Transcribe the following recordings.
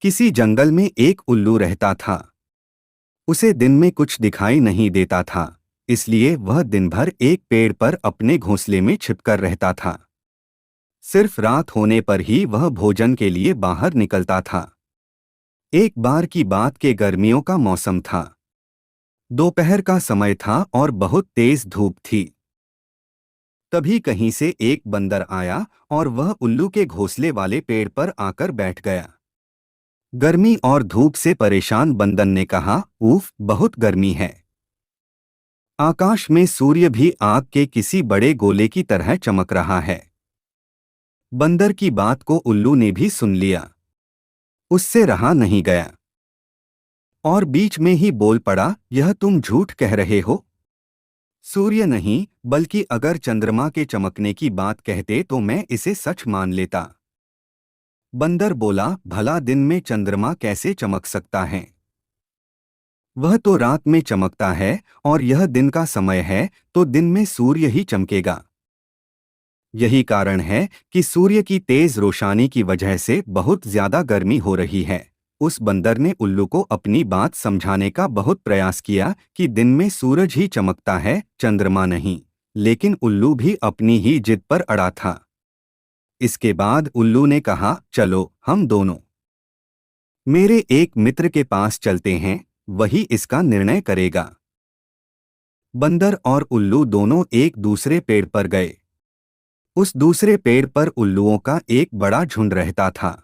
किसी जंगल में एक उल्लू रहता था। उसे दिन में कुछ दिखाई नहीं देता था, इसलिए वह दिन भर एक पेड़ पर अपने घोंसले में छिपकर रहता था। सिर्फ रात होने पर ही वह भोजन के लिए बाहर निकलता था। एक बार की बात के गर्मियों का मौसम था। दोपहर का समय था और बहुत तेज धूप थी। तभी कहीं से एक बंदर आया और वह उल्लू के घोंसले वाले पेड़ पर आकर बैठ गया। गर्मी और धूप से परेशान बंदर ने कहा, उफ, बहुत गर्मी है। आकाश में सूर्य भी आग के किसी बड़े गोले की तरह चमक रहा है। बंदर की बात को उल्लू ने भी सुन लिया। उससे रहा नहीं गया और बीच में ही बोल पड़ा, यह तुम झूठ कह रहे हो। सूर्य नहीं, बल्कि अगर चंद्रमा के चमकने की बात कहते तो मैं इसे सच मान लेता। बंदर बोला, भला दिन में चंद्रमा कैसे चमक सकता है? वह तो रात में चमकता है और यह दिन का समय है, तो दिन में सूर्य ही चमकेगा। यही कारण है कि सूर्य की तेज रोशनी की वजह से बहुत ज्यादा गर्मी हो रही है। उस बंदर ने उल्लू को अपनी बात समझाने का बहुत प्रयास किया कि दिन में सूरज ही चमकता है, चंद्रमा नहीं। लेकिन उल्लू भी अपनी ही जिद पर अड़ा था। इसके बाद उल्लू ने कहा, चलो हम दोनों मेरे एक मित्र के पास चलते हैं, वही इसका निर्णय करेगा। बंदर और उल्लू दोनों एक दूसरे पेड़ पर गए। उस दूसरे पेड़ पर उल्लुओं का एक बड़ा झुंड रहता था।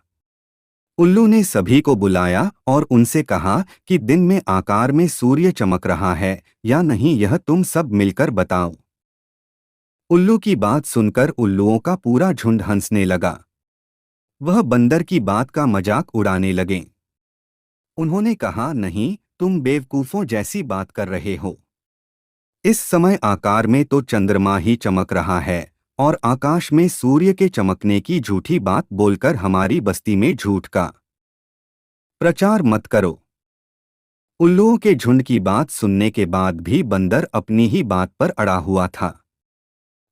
उल्लू ने सभी को बुलाया और उनसे कहा कि दिन में आकार में सूर्य चमक रहा है या नहीं, यह तुम सब मिलकर बताओ। उल्लू की बात सुनकर उल्लुओं का पूरा झुंड हंसने लगा। वह बंदर की बात का मजाक उड़ाने लगे। उन्होंने कहा, नहीं, तुम बेवकूफों जैसी बात कर रहे हो। इस समय आकार में तो चंद्रमा ही चमक रहा है और आकाश में सूर्य के चमकने की झूठी बात बोलकर हमारी बस्ती में झूठ का प्रचार मत करो। उल्लुओं के झुंड की बात सुनने के बाद भी बंदर अपनी ही बात पर अड़ा हुआ था,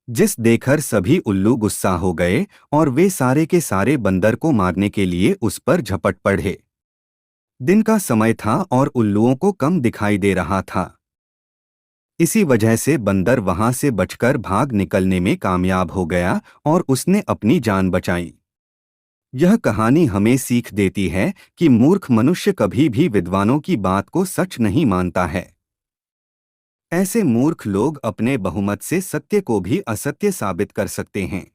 जिस देखकर सभी उल्लू गुस्सा हो गए और वे सारे के सारे बंदर को मारने के लिए उस पर झपट पड़े। दिन का समय था और उल्लुओं को कम दिखाई दे रहा था। इसी वजह से बंदर वहां से बचकर भाग निकलने में कामयाब हो गया और उसने अपनी जान बचाई। यह कहानी हमें सीख देती है कि मूर्ख मनुष्य कभी भी विद्वानों की बात को सच नहीं मानता है। ऐसे मूर्ख लोग अपने बहुमत से सत्य को भी असत्य साबित कर सकते हैं।